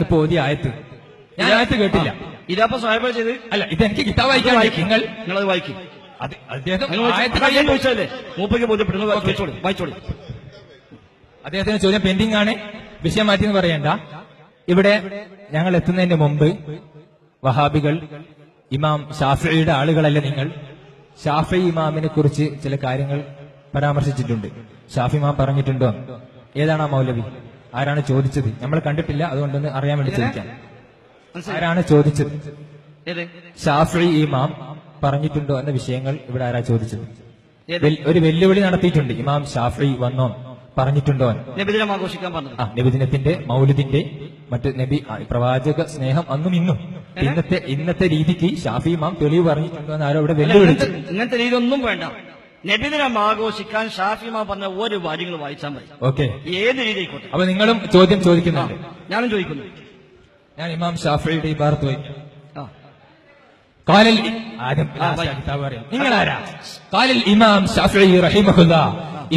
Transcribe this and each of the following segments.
ഇപ്പൊ ഓതി ആയത്ത്, ഞാൻ ആയത്ത് കേട്ടില്ല. ഇതപ്പോ സാഹിബ് ചെയ്ത് അല്ല, ഇതെനിക്ക് കിതാബ് വായിക്കാൻ നിങ്ങളത് വായിക്കും. അദ്ദേഹം ചോദിച്ചല്ലേ മൂപ്പയ്ക്ക് ബോധ്യപ്പെടുന്നു, വായിച്ചോളി. അദ്ദേഹത്തിന് ചോദ്യം പെൻഡിംഗ് ആണ്, വിഷയം മാറ്റിയെന്ന് പറയണ്ട. ഇവിടെ ഞങ്ങൾ എത്തുന്നതിന് മുമ്പ് വഹാബികൾ ഇമാം ഷാഫിയുടെ ആളുകളല്ല നിങ്ങൾ, ഷാഫി ഇമാമിനെ കുറിച്ച് ചില കാര്യങ്ങൾ പരാമർശിച്ചിട്ടുണ്ട്. ഷാഫി ഇമാം പറഞ്ഞിട്ടുണ്ടോ? ഏതാണ് ആ മൗലവി? ആരാണ് ചോദിച്ചത്? നമ്മൾ കണ്ടിട്ടില്ല, അതുകൊണ്ടൊന്ന് അറിയാൻ വേണ്ടി ചോദിക്കാം. ആരാണ് ചോദിച്ചത്? ഷാഫി ഇമാം പറഞ്ഞിട്ടുണ്ടോ എന്ന വിഷയങ്ങൾ ഇവിടെ ആരാ ചോദിച്ചത്? ഒരു വെല്ലുവിളി നടത്തിയിട്ടുണ്ട്. ഇമാം ഷാഫി വന്നോ, പറഞ്ഞിട്ടുണ്ടോ? നബിദിനം ആഘോഷിക്കാൻ പറഞ്ഞു. നബിദിനത്തിന്റെ മൗലിദിന്റെ മറ്റ് നബി പ്രവാചക സ്നേഹം അന്നും ഇന്നും ഇന്നത്തെ രീതിക്ക് ഷാഫി ഇമാം തെളിവ് പറഞ്ഞിട്ടുണ്ടോ എന്ന് ആരോ ഇവിടെ വെല്ലുവിളിച്ചു. ഇങ്ങനത്തെ രീതി ഒന്നും വേണ്ട. നബിദിനം ആഘോഷിക്കാൻ ഷാഫി ഇമാം പറഞ്ഞ ഓരോ കാര്യങ്ങൾ വായിച്ചാൽ മതി. ഓക്കെ, ഏത് രീതിയായിക്കോട്ടെ. അപ്പൊ നിങ്ങളും ചോദ്യം ചോദിക്കുന്നുണ്ട്, ഞാനും ചോദിക്കുന്നു. ഞാൻ ഇമാം ഷാഫിയുടെ ഇബാറത്ത് വായിക്കാം. നിങ്ങളാരാ? ഖാലൽ ഇമാം ഷാഫിഈ റഹിമഹുല്ലാ.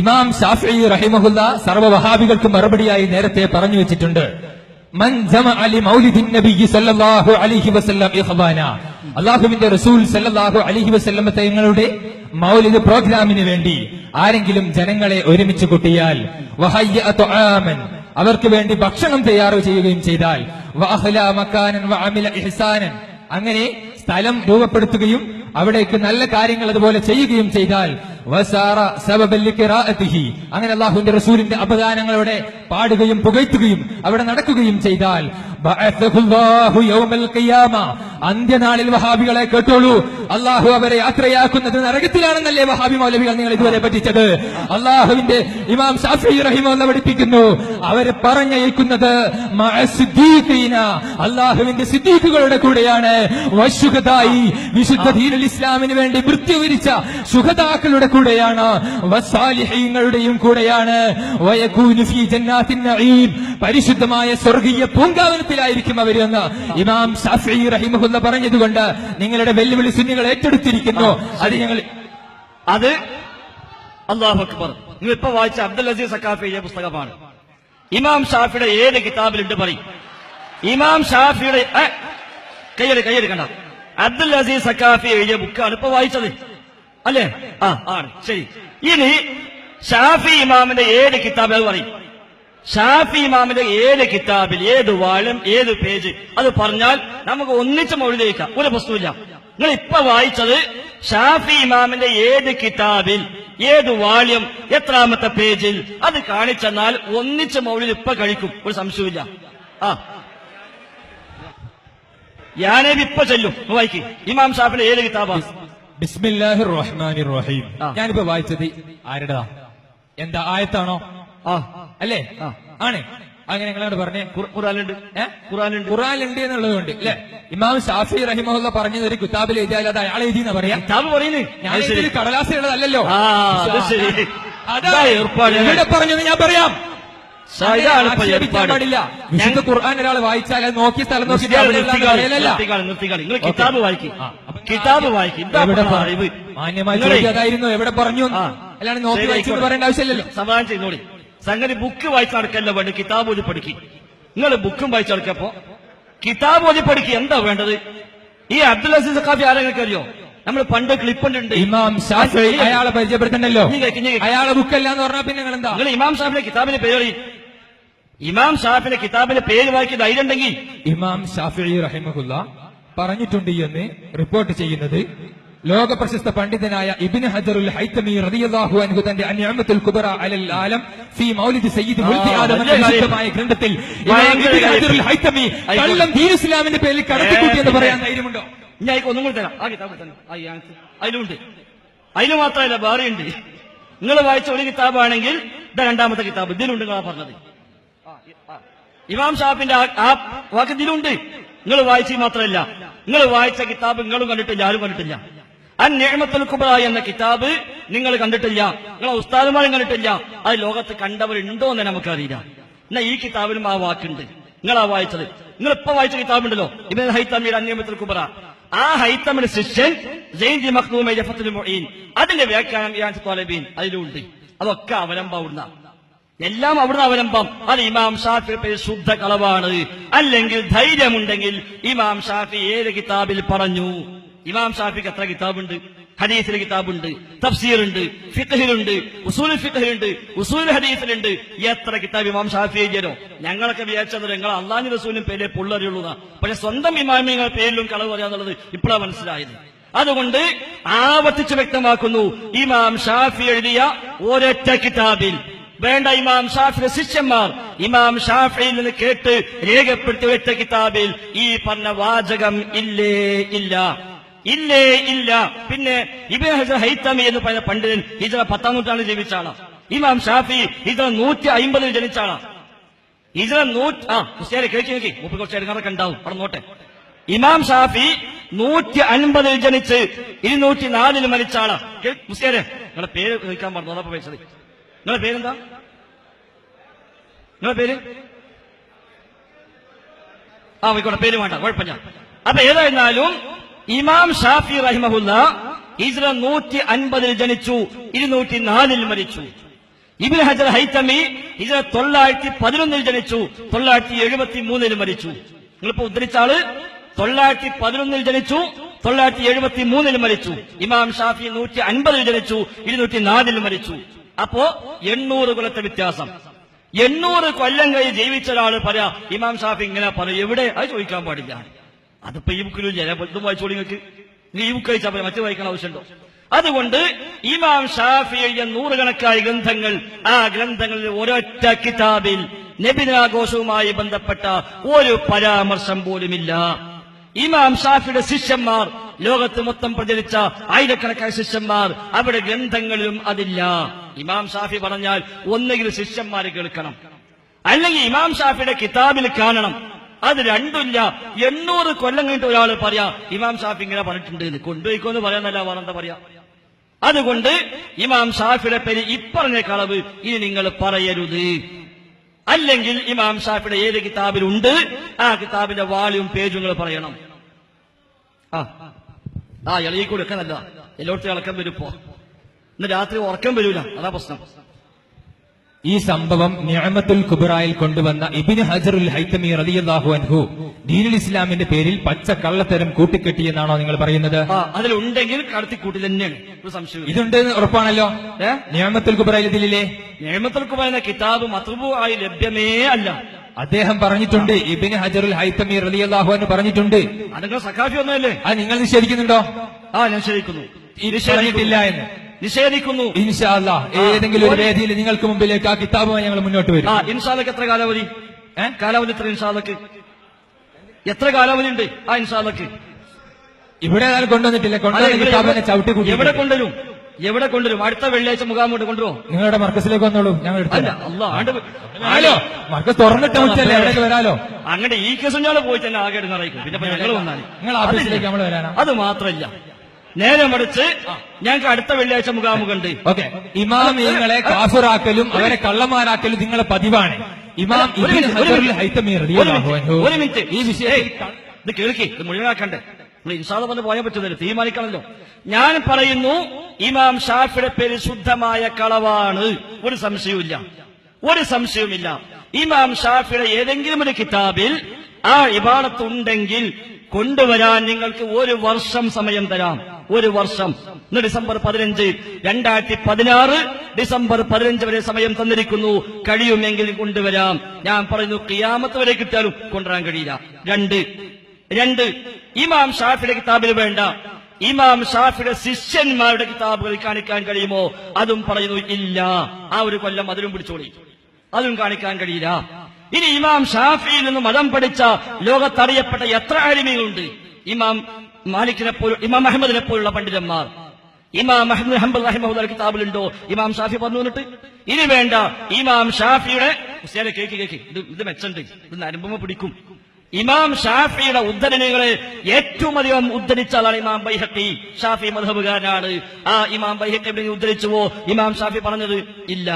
ഇമാം ഷാഫിഈ റഹിമഹുല്ലാ സർവ്വ വഹാബികൾക്ക് മറുപടിയായി നേരത്തെ പറഞ്ഞു വെച്ചിട്ടുണ്ട്. മൻ ജമഅ ലി മൗലിദിൻ നബിയ്യി സല്ലല്ലാഹു അലൈഹി വസല്ലം ഇഖ്വാന. അല്ലാഹുവിന്റെ റസൂൽ സല്ലല്ലാഹു അലൈഹി വസല്ലം തങ്ങളുടെ മൗലിദ് പ്രോഗ്രാമിന് വേണ്ടി ആരെങ്കിലും ജനങ്ങളെ ഒരുമിച്ച് കൂട്ടിയാൽ, വഹയ്യ തുആമൻ, അവർക്ക് വേണ്ടി ഭക്ഷണം തയ്യാർ ചെയ്യുകയും ചെയ്താൽ, വഅഖ്ലാ മക്കാനൻ വഅമില ഇഹ്സാനൻ, അങ്ങനെ സ്ഥലം രൂപപ്പെടുത്തുകയും അവിടേക്ക് നല്ല കാര്യങ്ങൾ അതുപോലെ ചെയ്യുകയും ചെയ്താൽ, വസാറ സബബൻ ലിഖിറാഅതിഹി, അങ്ങനെ അല്ലാഹുവിന്റെ റസൂലിന്റെ അപദാനങ്ങളോടെ പാടുകയും പുകഴ്ത്തുകയും അവിടെ നടക്കുകയും ചെയ്താൽ, ബഅസഹുല്ലാഹു യൗമൽ ഖിയാമ, അന്ത്യനാളിൽ വഹാബികളെ കേട്ടോളൂ, അല്ലാഹു അവരെ യാത്രയാക്കുന്നത് നരകത്തിലാണെന്നല്ലേ വഹാബി മൗലവികൾ നിങ്ങൾ ഇതുവരെ പഠിച്ചത്? അല്ലാഹുവിന്റെ ഇമാം ഷാഫിഈ റഹിമഹുല്ലാഹ് പഠിപ്പിക്കുന്നു, അവരെ പറഞ്ഞയക്കുന്നത് മഅസിദ്ദീഖീന, അല്ലാഹുവിന്റെ സിദ്ദീഖുകളുടെ കൂടെയാണ്, വശുഹദായി, വിശുദ്ധ ദീനുൽ ഇസ്ലാമിന് വേണ്ടി മൃത്യു വരിച്ച ശുഹദാക്കളുടെ കൂടെയാണ്, വസാലിഹീങ്ങളുടെയും കൂടെയാണ്, വയകൂനു ഫീ ജന്നാത്തിൻ നഈം, പരിശുദ്ധമായ സ്വർഗീയ പൂങ്കാവനത്തിലായിരിക്കും അവരെന്ന് ഇമാം ഷാഫിഈ റഹിമഹുല്ലാഹ് പറഞ്ഞതുകൊണ്ട് നിങ്ങളുടെ വെല്ലുവിളി സുന്നികൾ ഏറ്റെടുത്തിരിക്കുന്നു. അത് അല്ലാഹു അക്ബർ. നിങ്ങൾ ഇപ്പൊ വായിച്ച അബ്ദുൽ അസീസ് സഖാഫി എഴുതിയ പുസ്തകമാണ്. ഇമാം ഷാഫിയുടെ ഏത് കിതാബിലുണ്ട് പറയും? ഇമാം ഷാഫിയുടെ കൈയെടുക്കണ്ട, അബ്ദുൽ അസീസ് സഖാഫി എഴുതിയ ബുക്കാണ് ഇപ്പൊ വായിച്ചത് അല്ലേ? ആണ്, ശരി. ഇനി ഷാഫി ഇമാമിന്റെ ഏത് കിതാബിൽ അത് പറയും? ഷാഫി ഇമാമിന്റെ ഏത് കിതാബിൽ, ഏത് വാള്യം, ഏത് പേജ്, അത് പറഞ്ഞാൽ നമുക്ക് ഒന്നിച്ച് മൗലിദിക്കാം, ഒരു പ്രശ്നമില്ല. നിങ്ങൾ ഇപ്പൊ വായിച്ചത് ഷാഫി ഇമാമിന്റെ ഏത് കിതാബിൽ, ഏത് വാള്യം, എത്രാമത്തെ പേജിൽ, അത് കാണിച്ചെന്നാൽ ഒന്നിച്ച് മൗലിദ് ഇപ്പൊ കഴിക്കും, ഒരു സംശയമില്ല. ഞാനേബ് ഇപ്പൊ ചെല്ലും, വായിക്കും. ഇമാം ഷാഫിയുടെ ഏത് കിതാബാ? ബിസ്മില്ലാഹിർ റഹ്മാനിർ റഹീം. ഞാനിപ്പോ വായിച്ചത് ആരുടെതാ? എന്താ ആയത്താണോ? അല്ലേ? ആണ്. അങ്ങനെ നിങ്ങളോട് പറഞ്ഞേ ഖുർആനിലുണ്ട് എന്നുള്ളതുകൊണ്ട് അല്ലെ? ഇമാം ഷാഫി റഹിമഹുല്ലാഹ് പറഞ്ഞത് ഒരു കിതാബിൽ എഴുതിയാൽ അത് അയാളെ എഴുതിയെന്ന് പറയാം. കിതാബ് പറയുന്നത് ഞാൻ കടലാസിലുള്ളതല്ലോ. ഇവിടെ പറഞ്ഞത് ഞാൻ പറയാം. പാടില്ല. വിശുദ്ധ ഖുർആൻ ഒരാൾ വായിച്ചാൽ അത് നോക്കി സ്ഥലം നോക്കി കിതാബ് വായിക്കും. കിതാബ് വായിക്കും. മാന്യമായി അതായിരുന്നു എവിടെ പറഞ്ഞു, അല്ലാണ്ട് നോക്കി വായിച്ചു പറയേണ്ട ആവശ്യമില്ലല്ലോ. സമാധാനം ചെയ്തോളി. സംഗതി ബുക്ക് വായിച്ച് നടക്കല്ല വേണ്ട, കിതാബ് ഓതി പഠിക്കും. നിങ്ങൾ ബുക്കും വായിച്ച് നടക്കപ്പോ കിതാബ് ഓതി പഠിക്കുക. എന്താ വേണ്ടത്? ഈ അബ്ദുൽ അസീസ് സഖാഫി ആരെങ്കിലും അറിയോ? നമ്മൾ പണ്ട് ക്ലിപ്പുണ്ട്, ഇമാം ഷാഫിഈ, അയാളെ പരിചയപ്പെടുത്തണ്ടല്ലോ. അയാളെ ബുക്കല്ല എന്ന് പറഞ്ഞാൽ പിന്നെ നിങ്ങൾ എന്താ? നിങ്ങൾ ഇമാം ഷാഫിയുടെ കിതാബിന്റെ പേര്, ഇമാം ഷാഫിയുടെ കിതാബിന്റെ പേര് വായിക്കുന്ന ധൈര്യം ഉണ്ടെങ്കിൽ ഇമാം ഷാഫിഈ റഹിമഹുല്ലാഹ് പറഞ്ഞിട്ടുണ്ട് എന്ന് റിപ്പോർട്ട് ചെയ്യുന്നത് ലോക പ്രശസ്ത പണ്ഡിതനായ ഇബ്നു ഹജറുൽ ഹൈതമി റളിയല്ലാഹു അൻഹു തന്റെ അനിഅമത്തുൽ കുബ്ര അലൽ ആലം ഫീ മൗലിദ് സയ്യിദ് മുൽക്കി ആദം എന്ന വിശുദ്ധമായ ഗ്രന്ഥത്തിൽ ഇമാം ഇബ്നു ഹജറുൽ ഹൈതമി കള്ളം ദീൻ ഇസ്ലാമിന്റെ പേരിൽ കടത്തിക്കൂട്ടി എന്ന് പറയാൻ ധൈര്യമുണ്ടോ? ഞാൻ ഒന്നും കൂടി തരാം. ആ കിതാബ് തന്നെ അതിലുണ്ട്. അതിന് മാത്രമല്ല വേറെയുണ്ട്. നിങ്ങൾ വായിച്ച ഒരു കിതാബാണെങ്കിൽ ഇത് രണ്ടാമത്തെ കിതാബ് ഇതിലുണ്ട്. നിങ്ങളാ പറഞ്ഞത് ഇമാം ഷാഫിന്റെ ആ വാക്ക് ഇതിലുണ്ട്. നിങ്ങൾ വായിച്ചു മാത്രമല്ല, നിങ്ങൾ വായിച്ച കിതാബ് നിങ്ങളും കണ്ടിട്ടില്ല, ആരും കണ്ടിട്ടില്ല. അൻ-നിഅമത്തുൽ കുബ്ര എന്ന കിതാബ് നിങ്ങൾ കണ്ടിട്ടില്ല, നിങ്ങളെ ഉസ്താദുമാരും കണ്ടിട്ടില്ല. അത് ലോകത്ത് കണ്ടവരുണ്ടോ എന്ന് നമുക്കറിയില്ല. എന്നാ ഈ കിതാബിലും ആ വാക്കുണ്ട്. നിങ്ങളാ വായിച്ചത്. നിങ്ങൾ ഇപ്പൊ വായിച്ച കിതാബുണ്ടല്ലോ ഇബ്നു ഹൈതമിയുടെ അൻ-നിഅമത്തുൽ കുബ്ര, ആ ഹൈതമിന്റെ ശിഷ്യൻ സൈദി മഖ്ദൂമി ഫത്ഹുൽ മുഈൻ, അതിന്റെ വ്യാഖ്യാനം ഇയാൻ ത്വാലിബീൻ അതിലുണ്ട്. അതൊക്കെ അവലംബാവുന്ന എല്ലാം അവിടുന്ന് അവലംബം. അത് ഇമാം ഷാഫിയുടെ പേര് ശുദ്ധ കളവാണ്. അല്ലെങ്കിൽ ധൈര്യമുണ്ടെങ്കിൽ ഇമാം ഷാഫി ഏത് കിതാബിൽ പറഞ്ഞു? ഇമാം ഷാഫിക്ക് എത്ര കിതാബുണ്ട്? ഹദീസിലെ കിതാബുണ്ട്, തഫ്സീറുണ്ട്, ഫിഖ്ഹിലുണ്ട്, ഉസൂലുൽ ഫിഖ്ഹിലുണ്ട്, ഉസൂലുൽ ഹദീസിലുണ്ട്. എത്ര കിതാബ് ഇമാം ഷാഫി എഴുതിയോ? ഞങ്ങളൊക്കെ വിചാരിച്ചത് നിങ്ങൾ അള്ളാഹു റസൂലിനും പേരെ പൊള്ളറിയുള്ളൂ. പക്ഷെ സ്വന്തം ഇമാമിങ്ങളുടെ പേരിലും കളവ് പറയാന്നുള്ളത് ഇപ്പോഴാണ് മനസ്സിലായത്. അതുകൊണ്ട് ആവർത്തിച്ച് വ്യക്തമാക്കുന്നു, ഇമാം ഷാഫി എഴുതിയ ഒരൊറ്റ കിതാബിൽ വേണ്ട ഇമാം ഷാഫിയുടെ ശിഷ്യന്മാർ ഇമാം ഷാഫിയിൽ നിന്ന് കേട്ട് രേഖപ്പെടുത്തിയ ഒറ്റ കിതാബിൽ ഈ പറഞ്ഞ വാചകം ഇല്ലേ ഇല്ല, ഇല്ലേ ഇല്ല. പിന്നെ ഇബ്നു ഹജർ ഹൈതമി എന്ന് പറയുന്ന പണ്ഡിതൻ ഹിജ്റ 10-ാം നൂറ്റാണ്ടിൽ ജീവിച്ച ആളാണ്. ഇമാം ഷാഫി ഹിജ്റ 150 ജനിച്ച ആളാണ്. ഹിജ്റ കേൾക്കി മുപ്പത് കുറച്ച് എടുക്കാറൊക്കെ ഉണ്ടാവും, അവിടെ നോട്ടെ. ഇമാം ഷാഫി 150 ജനിച്ച് 204 മരിച്ച ആളാ. മുസ്ലിയാരെ നിങ്ങളുടെ പേര് ചോദിക്കാൻ പറഞ്ഞു, അതപ്പോ വെച്ചത്. നിങ്ങളുടെ പേരെന്താ? നിങ്ങളുടെ പേര് ആയിക്കോട്ടെ, പേര് വേണ്ട, കുഴപ്പമില്ല. അപ്പൊ ഏതായിരുന്നാലും ഇമാം ഷാഫി റഹിമഹുല്ല ഹിജ്റ 150 ജനിച്ചു, 204 മരിച്ചു. ഇബ്നു ഹജർ ഹൈതമി ഹിജ്റ 911 ജനിച്ചു, 973 മരിച്ചു. നിങ്ങളിപ്പോ ഉദ്ധരിച്ച ആള് 911 ജനിച്ചു, 973 മരിച്ചു. ഇമാം ഷാഫി 150 ജനിച്ചു, 204 മരിച്ചു. അപ്പോ 800 കൊല്ലത്തെ വ്യത്യാസം. 800 കൊല്ലം കഴിഞ്ഞ് ജീവിച്ച ഒരാള് പറയാ ഇമാം ഷാഫി ഇങ്ങനെ പറയും, എവിടെ? അത് ചോദിക്കാൻ പാടില്ല. അതിപ്പോ ഈ ബുക്കിലും ഇതും വായിച്ചോളി. നിങ്ങൾക്ക് ഈ ബുക്ക് കഴിച്ചാൽ പോലെ മറ്റു വായിക്കാൻ ആവശ്യമുണ്ടോ? അതുകൊണ്ട് ഇമാം ഷാഫി എഴുതിയ 100 കണക്കായ ഗ്രന്ഥങ്ങൾ, ആ ഗ്രന്ഥങ്ങളിൽ ഒരൊറ്റ കിതാബിൽ നബിദിനാഘോഷവുമായി ബന്ധപ്പെട്ട ഒരു പരാമർശം പോലുമില്ല. ഇമാം ഷാഫിയുടെ ശിഷ്യന്മാർ, ലോകത്ത് മൊത്തം പ്രചരിച്ച ആയിരക്കണക്കായ ശിഷ്യന്മാർ, അവിടെ ഗ്രന്ഥങ്ങളിലും അതില്ല. ഇമാം ഷാഫി പറഞ്ഞാൽ ഒന്നുകിൽ ശിഷ്യന്മാരെ കേൾക്കണം, അല്ലെങ്കിൽ ഇമാം ഷാഫിയുടെ കിതാബിൽ കാണണം. അത് രണ്ടുമില്ല. 800 കൊല്ലം കഴിഞ്ഞിട്ട് ഒരാൾ പറയാ ഇമാം ഷാഫി ഇങ്ങനെ പറഞ്ഞിട്ടുണ്ട്, കൊണ്ടുപോയിക്കോന്ന് പറയാന്നല്ല, വേറെന്താ പറയാ? അതുകൊണ്ട് ഇമാം ഷാഫിയുടെ പേര് ഇപ്പറഞ്ഞ കളവ് ഇനി നിങ്ങൾ പറയരുത്. അല്ലെങ്കിൽ ഇമാം ഷാഫിയുടെ ഏത് കിതാബിലുണ്ട് ആ കിതാബിന്റെ വാല്യൂം പേജും നിങ്ങൾ പറയണം. ഇളയിക്കൂടി ഒക്കെ നല്ല എല്ലായിടത്തും ഇളക്കം വരുമ്പോ ഇന്ന് രാത്രി ഉറക്കം വരൂല, അതാ പ്രശ്നം. ഈ സംഭവം നിഅമത്തുൽ കുബ്രായിൽ കൊണ്ടുവന്ന ഇബ്നു ഹജറുൽ ഹൈതമി റളിയല്ലാഹു അൻഹു ദീനുൽ ഇസ്ലാമിന്റെ പേരിൽ പച്ച കള്ളത്തരം കൂട്ടിക്കെട്ടിയെന്നാണോ നിങ്ങൾ പറയുന്നത്? അതിലുണ്ടെങ്കിൽ കടത്തിക്കൂട്ടി തന്നെയാണ്, ഒരു സംശയം. ഇതുണ്ട് ഉറപ്പാണല്ലോ. നിഅമത്തുൽ കുബ്രായിൽ ഇതിലില്ലേ? നിഅമത്തുൽ കുബ്ര എന്ന കിതാബ് മത്ബൂ ആയി ലഭ്യമേ അല്ല. അദ്ദേഹം പറഞ്ഞിട്ടുണ്ട്, ഇബ്നു ഹജറുൽ ഹൈതമി റളിയല്ലാഹു അൻഹു പറഞ്ഞിട്ടുണ്ട്. അത് നിങ്ങൾ സഖാഫി ഒന്നല്ലേ? അത് നിങ്ങൾ നിഷേധിക്കുന്നുണ്ടോ? ഞാൻ നിഷേധിക്കുന്നു. നിഷേധിച്ചിട്ടില്ല എന്ന് നിഷേധിക്കുന്നു. ഇൻഷാ അല്ലാഹ് ഏതെങ്കിലും ഒരു വേദിയിൽ നിങ്ങൾക്ക് മുമ്പിലേക്ക് ആ കിതാബുമായി ഞങ്ങൾ മുന്നോട്ട് വരും. ഇൻഷാല്ലക്ക് എത്ര കാലാവധി? കാലാവധി എത്ര? ഇൻഷാല്ലക്ക് എത്ര കാലാവധി ഉണ്ട്? ഇൻഷാല്ലക്ക് ഇവിടെ കൊണ്ടുവന്നിട്ടില്ല. കൊണ്ടുവന്ന കിതാബിനെ ചവിട്ടി കൂട്ടി. എവിടെ കൊണ്ടുവരും? എവിടെ കൊണ്ടുവരും? അടുത്ത വെള്ളിയാഴ്ച മുഖാമോട്ട് കൊണ്ടുവരുമോ? നിങ്ങളുടെ മർക്കസിലേക്ക് വന്നോളൂ, ഞങ്ങൾ എടുത്തല്ലോ. മർക്കസ് തുറന്നിട്ട് എവിടേക്ക് വരാലോ? അങ്ങനെ ഈ കേസുഞ്ഞാള് പോയി തന്നെ ആകെ എടുന്നറിയിക്കും. പിന്നെ ഞങ്ങൾ വന്നാൽ നിങ്ങൾ ഓഫീസിലേക്ക് നമ്മൾ വരാനാ? അത് മാത്രമല്ല, നേരെ മറിച്ച് ഞങ്ങൾക്ക് അടുത്ത വെള്ളിയാഴ്ച മുഖാമുഖുണ്ട്. ഓക്കെ, ഇമാമിങ്ങളെ കാഫിറാക്കലും അവരെ കള്ളന്മാരാക്കലും നിങ്ങളെ പതിവാണ്. ഇമാം ഇബ്നു ഹജറുൽ ഹൈതമി റളിയല്ലാഹു അൻഹു ഒരു മിനിറ്റ് ഈ വിഷയം ഇത് കേൾക്കി, ഇത് മുഴുവനാക്കണ്ടേ? നിങ്ങൾ ഇൻഷാല്ലാഹ് പറഞ്ഞ് പോയാൽ പറ്റുന്നില്ല, തീരുമാനിക്കണമല്ലോ. ഞാൻ പറയുന്നു, ഇമാം ഷാഫിയുടെ പേര് ശുദ്ധമായ കളവാണ്, ഒരു സംശയവുമില്ല, ഒരു സംശയവുമില്ല. ഇമാം ഷാഫിയുടെ ഏതെങ്കിലും ഒരു കിതാബിൽ ആ ഇബാറത്ത് ഉണ്ടെങ്കിൽ കൊണ്ടുവരാൻ നിങ്ങൾക്ക് 1 വർഷം സമയം തരാം. 1 വർഷം. ഇന്ന് ഡിസംബർ 15, 2016 ഡിസംബർ 15 വരെ സമയം തന്നിരിക്കുന്നു. കഴിയുമെങ്കിൽ കൊണ്ടുവരാം. ഞാൻ പറയുന്നു, ഖിയാമത്ത് വരെ കിട്ടാനും കൊണ്ടുവരാൻ കഴിയില്ല. 2 ഇമാം ഷാഫിയുടെ കിതാബിൽ വേണ്ട, ഇമാം ഷാഫിയുടെ ശിഷ്യന്മാരുടെ കിതാബുകൾ കാണിക്കാൻ കഴിയുമോ? അതും പറയുന്നു ഇല്ല. ആ ഒരു കൊല്ലം അതിലും പിടിച്ചോളി, അതും കാണിക്കാൻ കഴിയില്ല. ഇനി ഇമാം ഷാഫിയിൽ നിന്ന് മതം പഠിച്ച ലോകത്തറിയപ്പെട്ട എത്ര ആലിമീങ്ങളുണ്ട്? ഇമാം മാലിക്കിനെ പോലും, ഇമാം അഹമ്മദിനെ പോലുള്ള പണ്ഡിതന്മാർ. ഇമാം അഹ്മദ് ഹംബൽ റഹിമഹുല്ലാഹ് കിതാബിലുണ്ടോ ഇമാം ഷാഫി പറഞ്ഞു വന്നിട്ട്? ഇനി വേണ്ട, ഇമാം ഷാഫിയുടെ കേക്ക് ഇത് മെച്ചുണ്ട്, ഇത് നരമ്പുമ്പോ പിടിക്കും. ഇമാം ഷാഫിയുടെ ഉദ്ധരണികളെ ഏറ്റവും അധികം ഉദ്ധരിച്ച ആളാണ് ഇമാം ബൈഹഖി. ഷാഫി മദ്ഹബുകാരനാണ്. ആ ഇമാം ബൈഹഖി ഉദ്ധരിച്ചുവോ? ഇമാം ഷാഫി പറഞ്ഞത് ഇല്ല.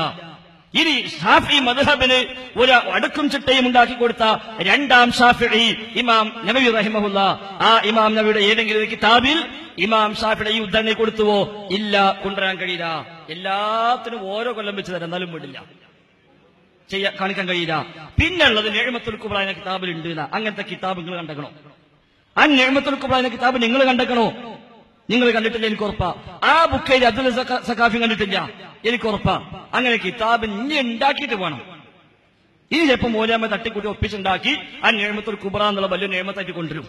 ഇനി ഷാഫി മദ്ഹബിന് ഒരു അടുക്കും ചിട്ടയും ഉണ്ടാക്കി കൊടുത്ത 2ാം ഷാഫിഈ ഇമാം നബവി റഹിമഹുല്ലാഹ്, ആ ഇമാം നബിയുടെ ഏതെങ്കിലും ഒരു കിതാബിൽ ഇമാം ഷാഫിയുടെ ഈ ഉദ്ധരണി കൊടുത്തുവോ? ഇല്ല, കൊണ്ടുവരാൻ കഴിയില്ല. എല്ലാത്തിനും ഓരോ കൊല്ലം വെച്ച് തരാം, എന്നാലും വിടില്ല. കാണിക്കാൻ കഴിയില്ല. പിന്നുള്ളത് നിഅ്മത്തുൽ കുബ്ര എന്ന കിതാബിലുണ്ട്. അങ്ങനത്തെ കിതാബ് നിങ്ങൾ കണ്ടക്കണോ? ആ നിഅ്മത്തുൽ കുബ്ര എന്ന കിതാബ് നിങ്ങൾ കണ്ടക്കണോ? നിങ്ങൾ കണ്ടിട്ടില്ല, എനിക്ക് ഉറപ്പാ. ആ ബുക്കയിൽ അബ്ദുൽ സഖാഫി കണ്ടിട്ടില്ല, എനിക്ക് ഉറപ്പാ. അങ്ങനെ കിതാബ് ഇനി ഉണ്ടാക്കിയിട്ട് വേണം. ഇനി ചിലപ്പോൾ മൂലാമ തട്ടിക്കൂട്ടി ഒപ്പിച്ചുണ്ടാക്കി ആ നിഅ്മത്തുൽ കുബ്ര എന്നുള്ള വലിയ നിഅ്മത്തായിട്ട് കൊണ്ടുവരും.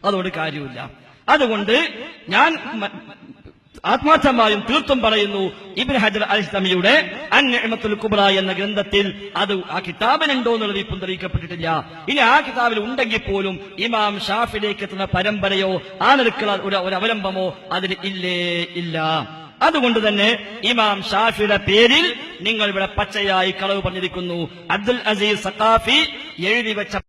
അതുകൊണ്ട് കാര്യമില്ല. അതുകൊണ്ട് ഞാൻ ആത്മാർത്ഥമായും തീർത്തും പറയുന്നു, ഇബ്നു ഹജർ അൽ ഹൈതമിയുടെ അൻ-നിഅ്മത്തുൽ കുബ്ര എന്ന ഗ്രന്ഥത്തിൽ അത് ആ കിതാബിനുണ്ടോ എന്നുള്ളത് ഇപ്പം തെളിയിക്കപ്പെട്ടിട്ടില്ല. ഇനി ആ കിതാബിൽ ഉണ്ടെങ്കിൽ പോലും ഇമാം ഷാഫിയിലേക്ക് എത്തുന്ന പരമ്പരയോ ആ നിലക്കുള്ള ഒരു അവലംബമോ അതിന് ഇല്ല. അതുകൊണ്ട് തന്നെ ഇമാം ഷാഫിയുടെ പേരിൽ നിങ്ങൾ ഇവിടെ പച്ചയായി കളവ് പറഞ്ഞിരിക്കുന്നു. അബ്ദുൽ അസീസ് സഖാഫി എഴുതി വെച്ച